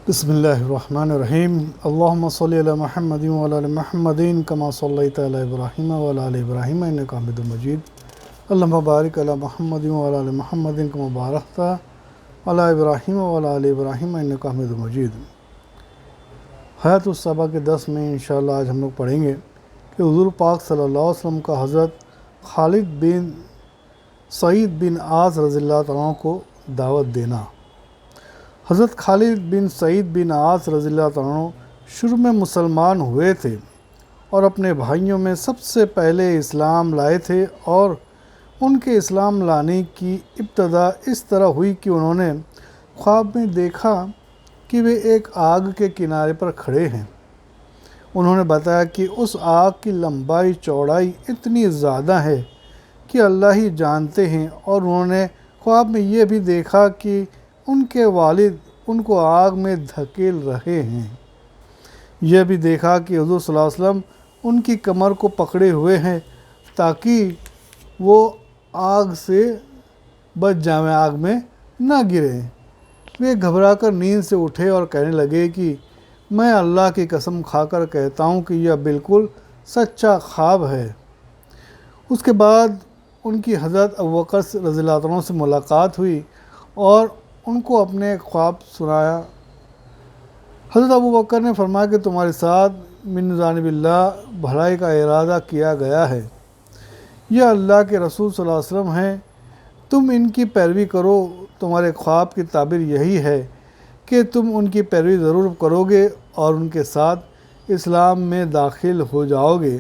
بسم اللہ الرحمن الرحیم اللہم صلی علی محمد وعلی آل محمد کما صلیت علی ابراہیم وعلی آل ابراہیم انک حمید مجید اللہم بارک علی محمد وعلی آل محمد کما بارکت علی ابراہیم وعلی آل ابراہیم انک حمید مجید۔ حیات الصبا کے 10 میں انشاءاللہ آج ہم لوگ پڑھیں گے کہ حضور پاک صلی اللہ علیہ وسلم کا حضرت خالد بن سعید بن عاص رضی اللہ عنہ کو دعوت دینا۔ حضرت خالد بن سعید بن عاص رضی اللہ عنہ شروع میں مسلمان ہوئے تھے اور اپنے بھائیوں میں سب سے پہلے اسلام لائے تھے، اور ان کے اسلام لانے کی ابتدا اس طرح ہوئی کہ انہوں نے خواب میں دیکھا کہ وہ ایک آگ کے کنارے پر کھڑے ہیں۔ انہوں نے بتایا کہ اس آگ کی لمبائی چوڑائی اتنی زیادہ ہے کہ اللہ ہی جانتے ہیں، اور انہوں نے خواب میں یہ بھی دیکھا کہ ان کے والد ان کو آگ میں دھکیل رہے ہیں۔ یہ بھی دیکھا کہ حضور صلی اللہ علیہ وسلم ان کی کمر کو پکڑے ہوئے ہیں تاکہ وہ آگ سے بچ جائیں، آگ میں نہ گریں۔ وہ گھبرا کر نیند سے اٹھے اور کہنے لگے کہ میں اللہ کی قسم کھا کر کہتا ہوں کہ یہ بالکل سچا خواب ہے۔ اس کے بعد ان کی حضرت ابوبکر رضی اللہ عنہ سے ملاقات ہوئی اور ان کو اپنے خواب سنایا۔ حضرت ابوبکر نے فرمایا کہ تمہارے ساتھ من جانب اللہ بھلائی کا ارادہ کیا گیا ہے، یہ اللہ کے رسول صلی اللہ علیہ وسلم ہیں، تم ان کی پیروی کرو۔ تمہارے خواب کی تعبیر یہی ہے کہ تم ان کی پیروی ضرور کرو گے اور ان کے ساتھ اسلام میں داخل ہو جاؤ گے،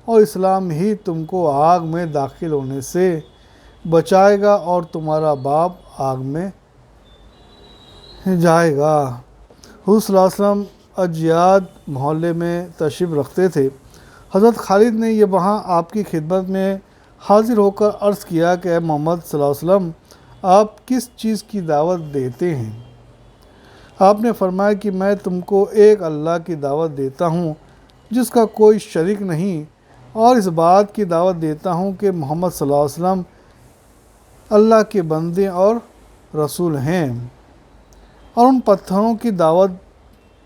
اور اسلام ہی تم کو آگ میں داخل ہونے سے بچائے گا اور تمہارا باپ آگ میں جائے گا۔ حضور صلی اللہ علیہ وسلم اجیاد محلے میں تشریف رکھتے تھے۔ حضرت خالد نے یہ وہاں آپ کی خدمت میں حاضر ہو کر عرض کیا کہ اے محمد صلی اللہ علیہ وسلم، آپ کس چیز کی دعوت دیتے ہیں؟ آپ نے فرمایا کہ میں تم کو ایک اللہ کی دعوت دیتا ہوں جس کا کوئی شریک نہیں، اور اس بات کی دعوت دیتا ہوں کہ محمد صلی اللہ علیہ وسلم اللہ کے بندے اور رسول ہیں، اور ان پتھروں کی دعوت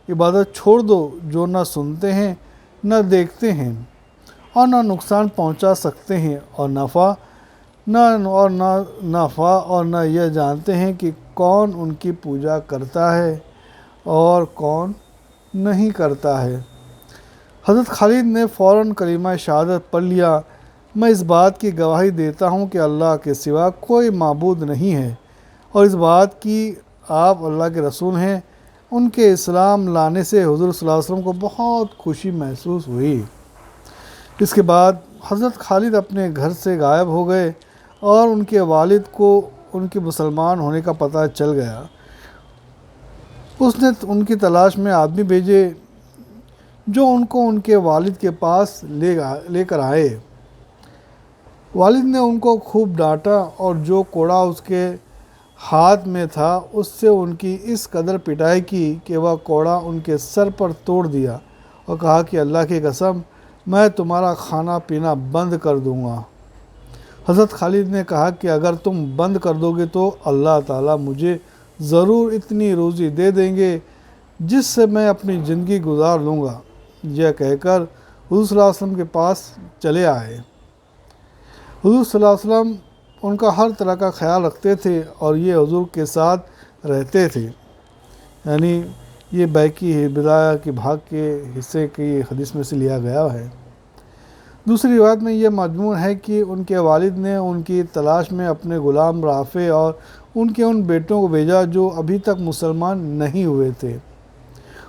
عبادت چھوڑ دو جو نہ سنتے ہیں نہ دیکھتے ہیں اور نہ نقصان پہنچا سکتے ہیں اور نفع اور نہ یہ جانتے ہیں کہ کون ان کی پوجا کرتا ہے اور کون نہیں کرتا ہے۔ حضرت خالد نے فوراً کلمہ شہادت پڑھ لیا۔ میں اس بات کی گواہی دیتا ہوں کہ اللہ کے سوا کوئی معبود نہیں ہے، اور اس بات کی آپ اللہ کے رسول ہیں۔ ان کے اسلام لانے سے حضور صلی اللہ علیہ وسلم کو بہت خوشی محسوس ہوئی۔ اس کے بعد حضرت خالد اپنے گھر سے غائب ہو گئے اور ان کے والد کو ان کے مسلمان ہونے کا پتہ چل گیا۔ اس نے ان کی تلاش میں آدمی بھیجے جو ان کو ان کے والد کے پاس لے کر آئے۔ والد نے ان کو خوب ڈانٹا اور جو کوڑا اس کے ہاتھ میں تھا اس سے ان کی اس قدر پٹائی کی کہ وہ کوڑا ان کے سر پر توڑ دیا، اور کہا کہ اللہ کی قسم میں تمہارا کھانا پینا بند کر دوں گا۔ حضرت خالد نے کہا کہ اگر تم بند کر دو گے تو اللہ تعالیٰ مجھے ضرور اتنی روزی دے دیں گے جس سے میں اپنی زندگی گزار لوں گا۔ یہ کہہ کر حضور صلی اللہ علیہ وسلم کے پاس چلے آئے۔ حضور صلی اللہ علیہ وسلم ان کا ہر طرح کا خیال رکھتے تھے اور یہ حضور کے ساتھ رہتے تھے، یعنی یہ بیکی بدایہ کی بھاگ کے حصے کی حدیث میں سے لیا گیا ہے۔ دوسری روایت میں یہ مضمون ہے کہ ان کے والد نے ان کی تلاش میں اپنے غلام رافع اور ان کے ان بیٹوں کو بھیجا جو ابھی تک مسلمان نہیں ہوئے تھے۔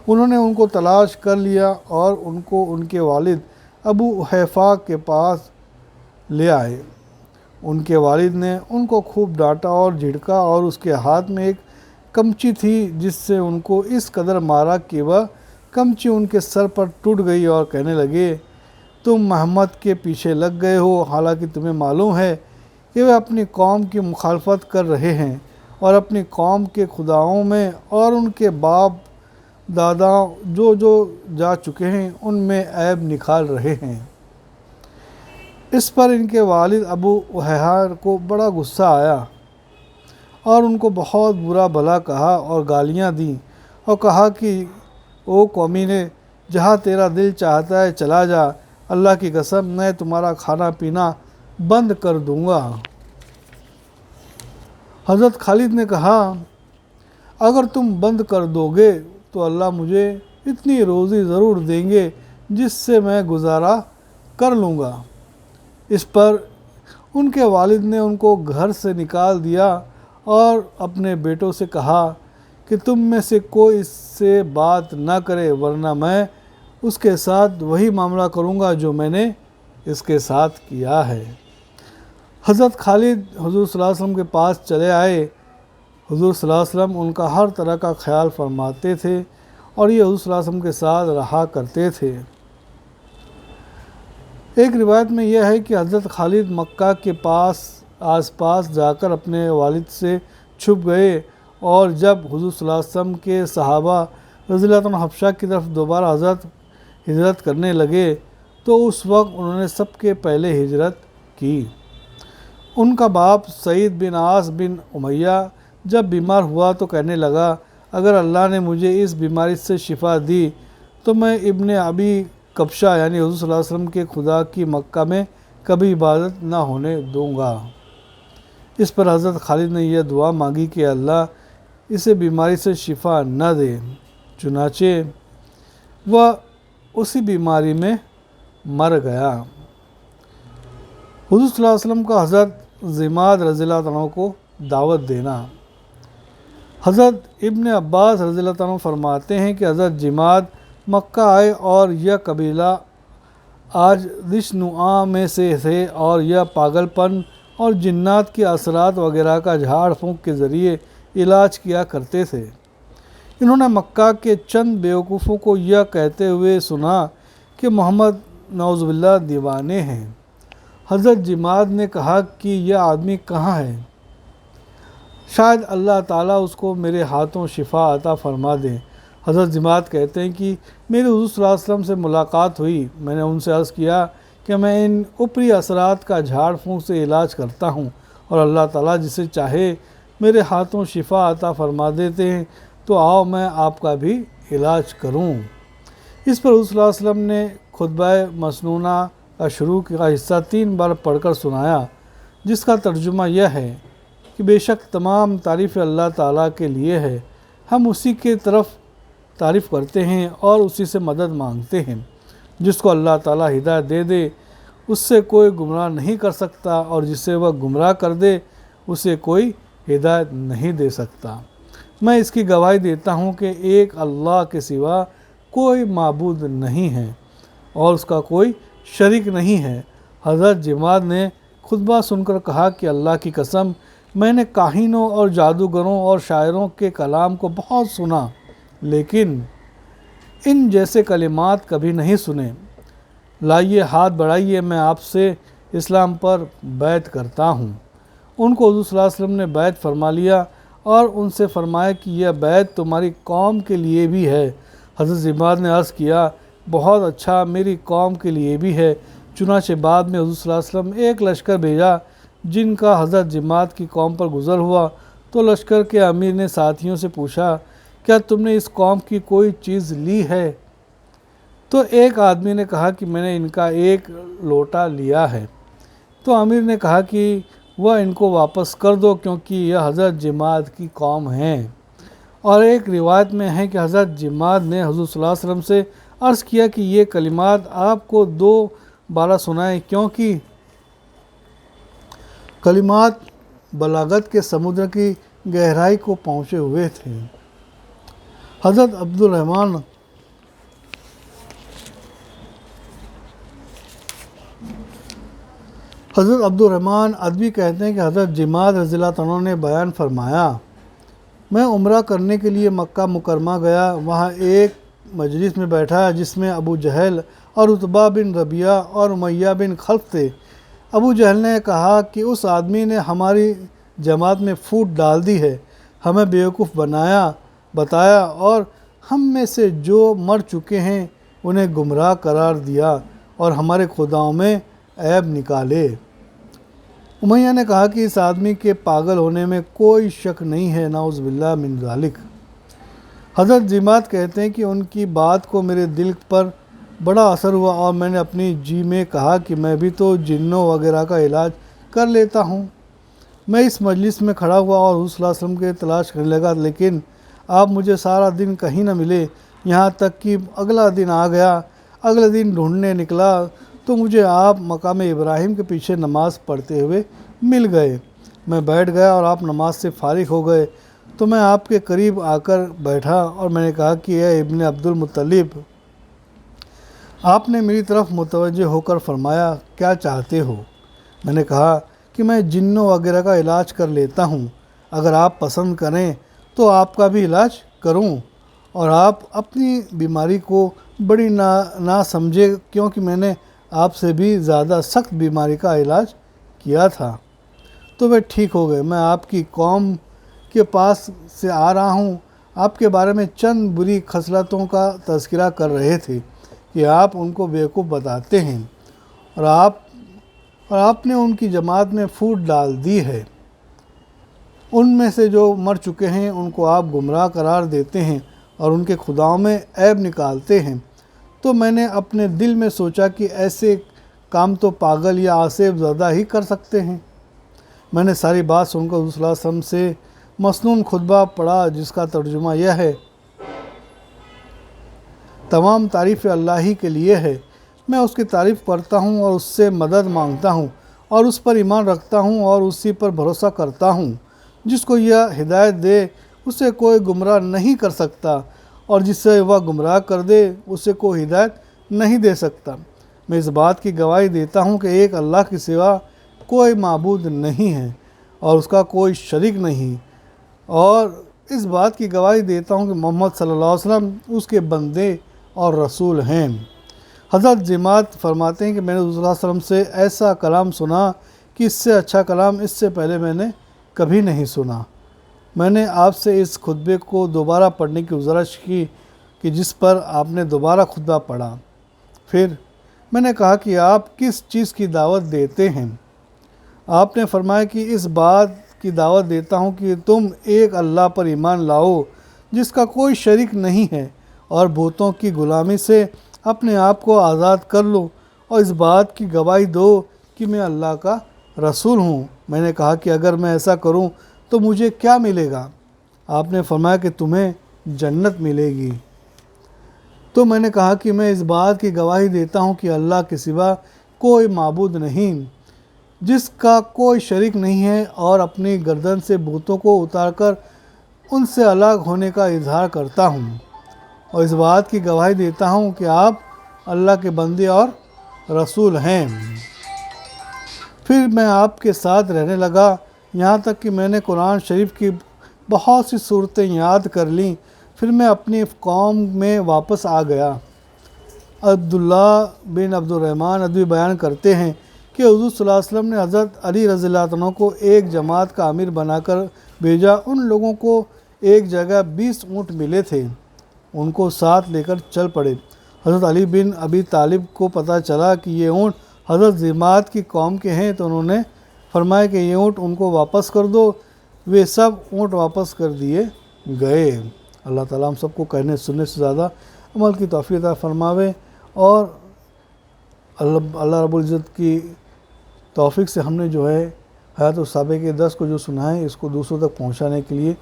انہوں نے ان کو تلاش کر لیا اور ان کو ان کے والد ابو حیفا کے پاس لے آئے۔ ان کے والد نے ان کو خوب ڈانٹا اور جھڑکا، اور اس کے ہاتھ میں ایک کمچی تھی جس سے ان کو اس قدر مارا کہ وہ کمچی ان کے سر پر ٹوٹ گئی، اور کہنے لگے تم محمد کے پیچھے لگ گئے ہو، حالانکہ تمہیں معلوم ہے کہ وہ اپنی قوم کی مخالفت کر رہے ہیں اور اپنی قوم کے خداؤں میں اور ان کے باپ دادا جو جا چکے ہیں ان میں عیب نکال رہے ہیں۔ اس پر ان کے والد ابو حیحار کو بڑا غصہ آیا اور ان کو بہت برا بھلا کہا اور گالیاں دیں، اور کہا کہ او قومی نے جہاں تیرا دل چاہتا ہے چلا جا، اللہ کی قسم میں تمہارا کھانا پینا بند کر دوں گا۔ حضرت خالد نے کہا اگر تم بند کر دو گے تو اللہ مجھے اتنی روزی ضرور دیں گے جس سے میں گزارا کر لوں گا۔ اس پر ان کے والد نے ان کو گھر سے نکال دیا اور اپنے بیٹوں سے کہا کہ تم میں سے کوئی اس سے بات نہ کرے ورنہ میں اس کے ساتھ وہی معاملہ کروں گا جو میں نے اس کے ساتھ کیا ہے۔ حضرت خالد حضور صلی اللہ علیہ وسلم کے پاس چلے آئے۔ حضور صلی اللہ علیہ وسلم ان کا ہر طرح کا خیال فرماتے تھے اور یہ حضور صلی اللہ علیہ وسلم کے ساتھ رہا کرتے تھے۔ ایک روایت میں یہ ہے کہ حضرت خالد مکہ کے آس پاس جا کر اپنے والد سے چھپ گئے، اور جب حضور صلی اللہ علیہ وسلم کے صحابہ رضی اللہ عنہ حبشہ کی طرف دوبارہ ہجرت کرنے لگے تو اس وقت انہوں نے سب کے پہلے ہجرت کی۔ ان کا باپ سعید بن عاص بن امیہ جب بیمار ہوا تو کہنے لگا اگر اللہ نے مجھے اس بیماری سے شفا دی تو میں ابن ابی کبشہ یعنی حضور صلی اللہ علیہ وسلم کے خدا کی مکہ میں کبھی عبادت نہ ہونے دوں گا۔ اس پر حضرت خالد نے یہ دعا مانگی کہ اللہ اسے بیماری سے شفا نہ دے، چنانچہ وہ اسی بیماری میں مر گیا۔ حضور صلی اللہ علیہ وسلم کا حضرت ضماد رضی اللہ عنہ کو دعوت دینا۔ حضرت ابن عباس رضی اللہ عنہ فرماتے ہیں کہ حضرت ضماد مکہ آئے اور یہ قبیلہ آج دشنوآ میں سے تھے اور یہ پاگل پن اور جنات کے اثرات وغیرہ کا جھاڑ پھونک کے ذریعے علاج کیا کرتے تھے۔ انہوں نے مکہ کے چند بیوقوفوں کو یہ کہتے ہوئے سنا کہ محمد نعوذ باللہ دیوانے ہیں۔ حضرت ضماد نے کہا کہ یہ آدمی کہاں ہے؟ شاید اللہ تعالیٰ اس کو میرے ہاتھوں شفا عطا فرما دے۔ حضرت ضماد کہتے ہیں کہ میری حضور صلی اللہ علیہ وسلم سے ملاقات ہوئی، میں نے ان سے عرض کیا کہ میں ان اوپری اثرات کا جھاڑ پھونک سے علاج کرتا ہوں اور اللہ تعالیٰ جسے چاہے میرے ہاتھوں شفا عطا فرما دیتے ہیں، تو آؤ میں آپ کا بھی علاج کروں۔ اس پر حضور صلی اللہ علیہ وسلم نے خطبہ مسنونہ کا شروع کا حصہ 3 بار پڑھ کر سنایا، جس کا ترجمہ یہ ہے کہ بے شک تمام تعریف اللہ تعالیٰ کے لیے ہے، ہم اسی کے طرف تعریف کرتے ہیں اور اسی سے مدد مانگتے ہیں۔ جس کو اللہ تعالیٰ ہدایت دے دے اس سے کوئی گمراہ نہیں کر سکتا، اور جسے وہ گمراہ کر دے اسے کوئی ہدایت نہیں دے سکتا۔ میں اس کی گواہی دیتا ہوں کہ ایک اللہ کے سوا کوئی معبود نہیں ہے اور اس کا کوئی شریک نہیں ہے۔ حضرت ضماد نے خطبہ سن کر کہا کہ اللہ کی قسم میں نے کاہنوں اور جادوگروں اور شاعروں کے کلام کو بہت سنا، لیکن ان جیسے کلمات کبھی نہیں سنے۔ لائیے ہاتھ بڑھائیے، میں آپ سے اسلام پر بیعت کرتا ہوں۔ ان کو حضور صلی اللہ علیہ وسلم نے بیعت فرما لیا اور ان سے فرمایا کہ یہ بیعت تمہاری قوم کے لیے بھی ہے۔ حضرت ضماد نے عرض کیا بہت اچھا، میری قوم کے لیے بھی ہے۔ چنانچہ بعد میں حضور صلی اللہ علیہ وسلم ایک لشکر بھیجا جن کا حضرت ضماد کی قوم پر گزر ہوا، تو لشکر کے امیر نے ساتھیوں سے پوچھا کیا تم نے اس قوم کی کوئی چیز لی ہے؟ تو ایک آدمی نے کہا کہ میں نے ان کا ایک لوٹا لیا ہے۔ تو امیر نے کہا کہ وہ ان کو واپس کر دو کیونکہ یہ حضرت ضماد کی قوم ہیں۔ اور ایک روایت میں ہے کہ حضرت ضماد نے حضور صلی اللہ علیہ وسلم سے عرض کیا کہ یہ کلمات آپ کو 2 بار سنائیں، کیونکہ کلمات بلاغت کے سمندر کی گہرائی کو پہنچے ہوئے تھے۔ حضرت عبد الرحمن ادبی کہتے ہیں کہ حضرت ضماد رضی اللہ عنہ نے بیان فرمایا میں عمرہ کرنے کے لیے مکہ مکرمہ گیا، وہاں ایک مجلس میں بیٹھا جس میں ابو جہل اور عتبہ بن ربیعہ اور امیہ بن خلف تھے۔ ابو جہل نے کہا کہ اس آدمی نے ہماری جماعت میں پھوٹ ڈال دی ہے، ہمیں بیوقوف بتایا اور ہم میں سے جو مر چکے ہیں انہیں گمراہ قرار دیا اور ہمارے خداؤں میں عیب نکالے۔ امیہ نے کہا کہ اس آدمی کے پاگل ہونے میں کوئی شک نہیں ہے، نعوذ باللہ من ذالک۔ حضرت ضماد کہتے ہیں کہ ان کی بات کو میرے دل پر بڑا اثر ہوا اور میں نے اپنی جی میں کہا کہ میں بھی تو جنوں وغیرہ کا علاج کر لیتا ہوں۔ میں اس مجلس میں کھڑا ہوا اور حضور صلی اللہ علیہ وسلم کے تلاش کرنے لگا، لیکن آپ مجھے سارا دن کہیں نہ ملے، یہاں تک کہ اگلا دن آ گیا۔ اگلے دن ڈھونڈنے نکلا تو مجھے آپ مقام ابراہیم کے پیچھے نماز پڑھتے ہوئے مل گئے۔ میں بیٹھ گیا اور آپ نماز سے فارغ ہو گئے تو میں آپ کے قریب آ کر بیٹھا اور میں نے کہا کہ اے ابن عبد المطلب، آپ نے میری طرف متوجہ ہو کر فرمایا کیا چاہتے ہو؟ میں نے کہا کہ میں جنوں وغیرہ کا علاج کر لیتا ہوں، اگر آپ پسند کریں تو آپ کا بھی علاج کروں، اور آپ اپنی بیماری کو بڑی نہ سمجھے، کیونکہ میں نے آپ سے بھی زیادہ سخت بیماری کا علاج کیا تھا۔ تو وہ ٹھیک ہو گئے۔ میں آپ کی قوم کے پاس سے آ رہا ہوں، آپ کے بارے میں چند بری خصلتوں کا تذکرہ کر رہے تھے کہ آپ ان کو بیوقوف بتاتے ہیں اور آپ نے ان کی جماعت میں پھوٹ ڈال دی ہے۔ ان میں سے جو مر چکے ہیں ان کو آپ گمراہ قرار دیتے ہیں اور ان کے خداؤں میں عیب نکالتے ہیں۔ تو میں نے اپنے دل میں سوچا کہ ایسے کام تو پاگل یا آصف زدہ ہی کر سکتے ہیں۔ میں نے ساری بات سن کر حضور صلی اللہ علیہ وسلم سے مسنون خطبہ پڑھا، جس کا ترجمہ یہ ہے: تمام تعریف اللہ ہی کے لیے ہے، میں اس کی تعریف کرتا ہوں اور اس سے مدد مانگتا ہوں اور اس پر ایمان رکھتا ہوں اور اسی پر بھروسہ کرتا ہوں۔ جس کو یہ ہدایت دے اسے کوئی گمراہ نہیں کر سکتا، اور جس سے وہ گمراہ کر دے اسے کوئی ہدایت نہیں دے سکتا۔ میں اس بات کی گواہی دیتا ہوں کہ ایک اللہ کے سوا کوئی معبود نہیں ہے اور اس کا کوئی شریک نہیں، اور اس بات کی گواہی دیتا ہوں کہ محمد صلی اللہ علیہ وسلم اس کے بندے اور رسول ہیں۔ حضرت ضماد فرماتے ہیں کہ میں نے حضور صلی اللہ علیہ وسلم سے ایسا کلام سنا کہ اس سے اچھا کلام اس سے پہلے میں نے کبھی نہیں سنا۔ میں نے آپ سے اس خطبے کو دوبارہ پڑھنے کی گزارش کی کہ جس پر آپ نے دوبارہ خطبہ پڑھا۔ پھر میں نے کہا کہ آپ کس چیز کی دعوت دیتے ہیں؟ آپ نے فرمایا کہ اس بات کی دعوت دیتا ہوں کہ تم ایک اللہ پر ایمان لاؤ جس کا کوئی شریک نہیں ہے، اور بتوں کی غلامی سے اپنے آپ کو آزاد کر لو، اور اس بات کی گواہی دو کہ میں اللہ کا رسول ہوں۔ میں نے کہا کہ اگر میں ایسا کروں تو مجھے کیا ملے گا؟ آپ نے فرمایا کہ تمہیں جنت ملے گی۔ تو میں نے کہا کہ میں اس بات کی گواہی دیتا ہوں کہ اللہ کے سوا کوئی معبود نہیں، جس کا کوئی شریک نہیں ہے، اور اپنی گردن سے بتوں کو اتار کر ان سے الگ ہونے کا اظہار کرتا ہوں، اور اس بات کی گواہی دیتا ہوں کہ آپ اللہ کے بندے اور رسول ہیں۔ پھر میں آپ کے ساتھ رہنے لگا، یہاں تک کہ میں نے قرآن شریف کی بہت سی صورتیں یاد کر لیں۔ پھر میں اپنی قوم میں واپس آ گیا۔ عبداللہ بن عبد الرحمن ادوی بیان کرتے ہیں کہ حضور صلی اللہ علیہ وسلم نے حضرت علی رضی اللہ عنہ کو ایک جماعت کا امیر بنا کر بھیجا۔ ان لوگوں کو ایک جگہ 20 اونٹ ملے تھے، ان کو ساتھ لے کر چل پڑے۔ حضرت علی بن ابی طالب کو پتہ چلا کہ یہ اونٹ حضرت ضماد کی قوم کے ہیں، تو انہوں نے فرمایا کہ یہ اونٹ ان کو واپس کر دو۔ وہ سب اونٹ واپس کر دیے گئے۔ اللہ تعالیٰ ہم سب کو کہنے سننے سے زیادہ عمل کی توفیق عطا فرماوے، اور اللہ رب العزت کی توفیق سے ہم نے جو ہے حیات الصحابہ کے درس کو جو سنا ہے، اس کو دوسروں تک پہنچانے کے لیے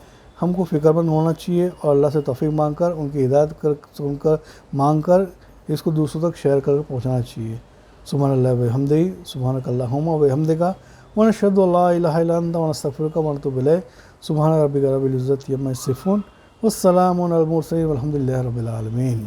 ہم کو فکر مند ہونا چاہیے، اور اللہ سے توفیق مانگ کر، ان کی ہدایت مانگ کر اس کو دوسروں تک شیئر کر پہنچانا چاہیے۔ سبحان اللہ و بحمدہ، سبحانک اللہم و بحمدک، ونشہد ان لا الہ الا انت ونستغفرک ونتوب الیک۔ سبحان ربک رب العزت عما یصفون، والسلام علی المرسلین، والحمد للہ رب العالمین۔